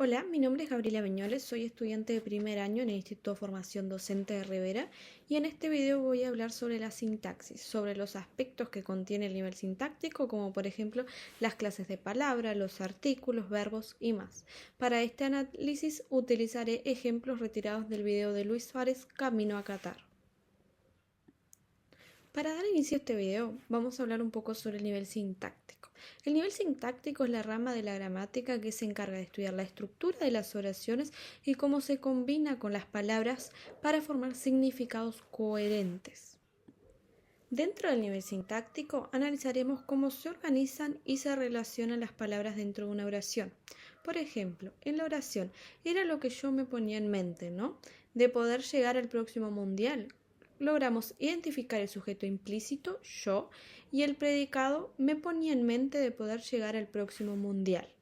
Hola, mi nombre es Gabriela Beñoles, soy estudiante de primer año en el Instituto de Formación Docente de Rivera y en este video voy a hablar sobre la sintaxis, sobre los aspectos que contiene el nivel sintáctico, como por ejemplo las clases de palabra, los artículos, verbos y más. Para este análisis utilizaré ejemplos retirados del video de Luis Suárez, Camino a Qatar. Para dar inicio a este video, vamos a hablar un poco sobre el nivel sintáctico. El nivel sintáctico es la rama de la gramática que se encarga de estudiar la estructura de las oraciones y cómo se combina con las palabras para formar significados coherentes. Dentro del nivel sintáctico analizaremos cómo se organizan y se relacionan las palabras dentro de una oración. Por ejemplo, en la oración era lo que yo me ponía en mente, ¿no? De poder llegar al próximo mundial. Logramos identificar el sujeto implícito, yo, y el predicado me ponía en mente de poder llegar al próximo mundial.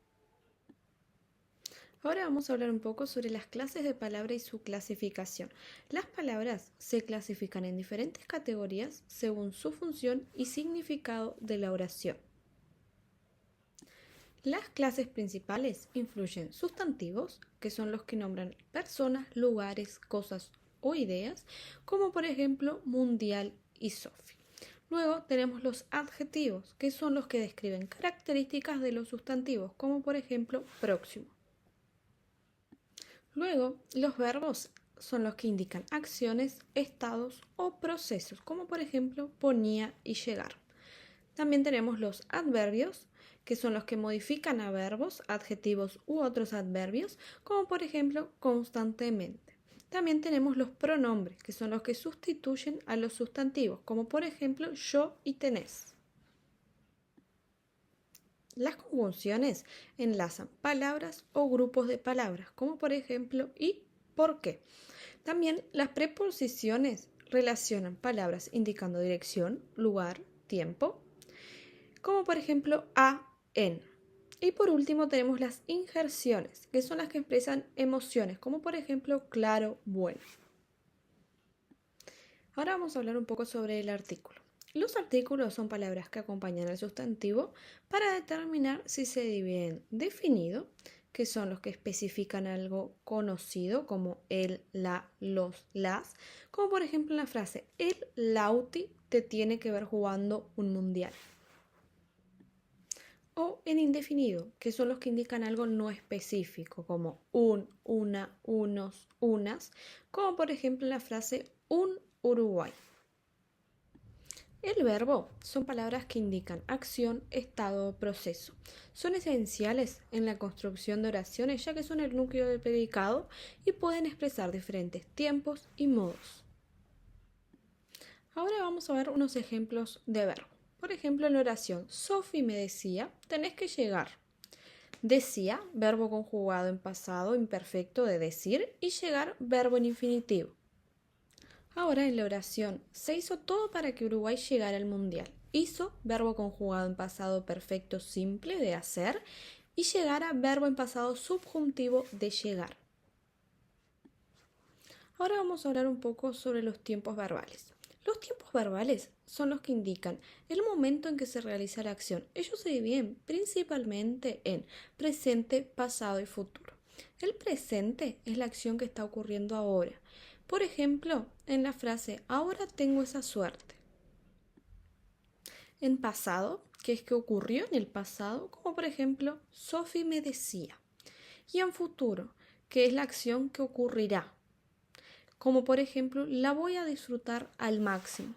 Ahora vamos a hablar un poco sobre las clases de palabra y su clasificación. Las palabras se clasifican en diferentes categorías según su función y significado de la oración. Las clases principales incluyen sustantivos, que son los que nombran personas, lugares, cosas o ideas, como por ejemplo mundial y Sophie. Luego tenemos los adjetivos, que son los que describen características de los sustantivos, como por ejemplo próximo. Luego, los verbos son los que indican acciones, estados o procesos, como por ejemplo ponía y llegar. También tenemos los adverbios, que son los que modifican a verbos, adjetivos u otros adverbios, como por ejemplo constantemente. También tenemos los pronombres, que son los que sustituyen a los sustantivos, como por ejemplo yo y tenés. Las conjunciones enlazan palabras o grupos de palabras, como por ejemplo y por qué. También las preposiciones relacionan palabras indicando dirección, lugar, tiempo, como por ejemplo a, en. Y por último tenemos las injerciones, que son las que expresan emociones, como por ejemplo claro, bueno. Ahora vamos a hablar un poco sobre el artículo. Los artículos son palabras que acompañan al sustantivo para determinar si se dividen definido, que son los que especifican algo conocido, como el, la, los, las, como por ejemplo en la frase el Lauti te tiene que ver jugando un mundial. O en indefinido, que son los que indican algo no específico, como un, una, unos, unas, como por ejemplo en la frase un Uruguay. El verbo son palabras que indican acción, estado o proceso. Son esenciales en la construcción de oraciones ya que son el núcleo del predicado y pueden expresar diferentes tiempos y modos. Ahora vamos a ver unos ejemplos de verbo. Por ejemplo, en la oración, Sophie me decía, tenés que llegar. Decía, verbo conjugado en pasado imperfecto de decir, y llegar, verbo en infinitivo. Ahora en la oración, se hizo todo para que Uruguay llegara al mundial. Hizo, verbo conjugado en pasado perfecto simple de hacer, y llegara, verbo en pasado subjuntivo de llegar. Ahora vamos a hablar un poco sobre los tiempos verbales. Los tiempos verbales son los que indican el momento en que se realiza la acción. Ellos se dividen principalmente en presente, pasado y futuro. El presente es la acción que está ocurriendo ahora. Por ejemplo, en la frase ahora tengo esa suerte. En pasado, que es que ocurrió en el pasado, como por ejemplo, Sophie me decía. Y en futuro, que es la acción que ocurrirá, como por ejemplo, la voy a disfrutar al máximo.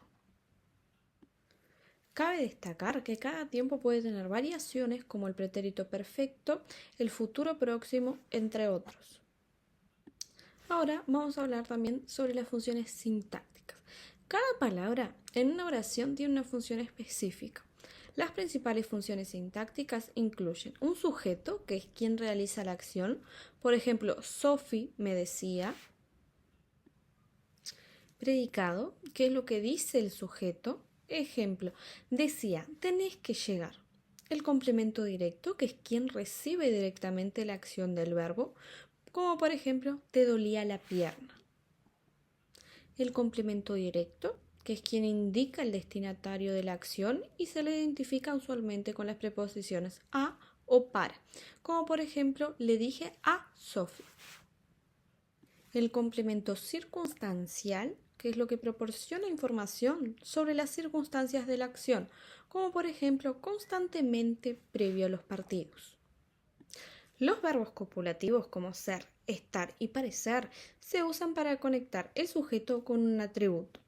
Cabe destacar que cada tiempo puede tener variaciones como el pretérito perfecto, el futuro próximo, entre otros. Ahora vamos a hablar también sobre las funciones sintácticas. Cada palabra en una oración tiene una función específica. Las principales funciones sintácticas incluyen un sujeto, que es quien realiza la acción. Por ejemplo, Sophie me decía. Predicado, que es lo que dice el sujeto. Ejemplo, decía, tenés que llegar. El complemento directo, que es quien recibe directamente la acción del verbo, como por ejemplo, te dolía la pierna. El complemento directo, que es quien indica el destinatario de la acción y se le identifica usualmente con las preposiciones a o para, como por ejemplo le dije a Sophie. El complemento circunstancial, que es lo que proporciona información sobre las circunstancias de la acción, como por ejemplo constantemente previo a los partidos. Los verbos copulativos como ser, estar y parecer se usan para conectar el sujeto con un atributo.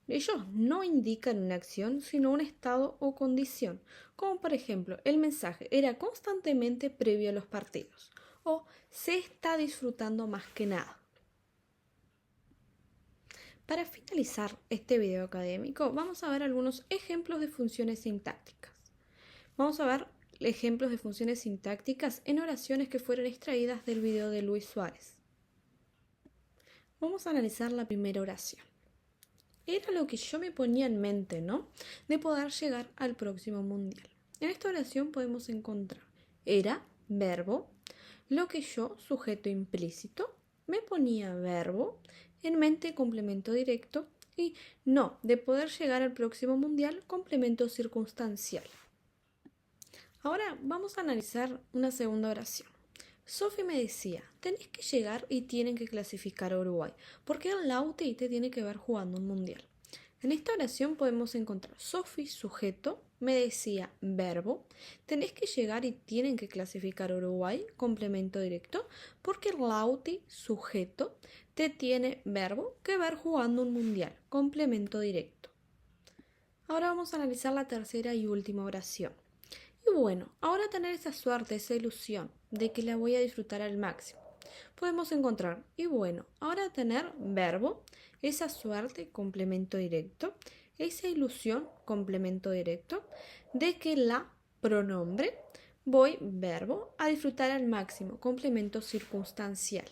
Ellos no indican una acción, sino un estado o condición, como por ejemplo, el mensaje era constantemente previo a los partidos, o se está disfrutando más que nada. Para finalizar este video académico, vamos a ver algunos ejemplos de funciones sintácticas. Vamos a ver ejemplos de funciones sintácticas en oraciones que fueron extraídas del video de Luis Suárez. Vamos a analizar la primera oración. Era lo que yo me ponía en mente, ¿no? De poder llegar al próximo mundial. En esta oración podemos encontrar era, verbo, lo que yo, sujeto implícito, me ponía verbo, en mente complemento directo y no, de poder llegar al próximo mundial, complemento circunstancial. Ahora vamos a analizar una segunda oración. Sophie me decía, tenés que llegar y tienen que clasificar a Uruguay, porque el Lauti te tiene que ver jugando un mundial. En esta oración podemos encontrar Sophie, sujeto, me decía, verbo, tenés que llegar y tienen que clasificar a Uruguay, complemento directo, porque el Lauti, sujeto, te tiene verbo que ver jugando un mundial, complemento directo. Ahora vamos a analizar la tercera y última oración. Y bueno, ahora tener esa suerte, esa ilusión de que la voy a disfrutar al máximo. Podemos encontrar, y bueno, ahora tener verbo, esa suerte, complemento directo, esa ilusión, complemento directo, de que la pronombre, voy, verbo, a disfrutar al máximo, complemento circunstancial.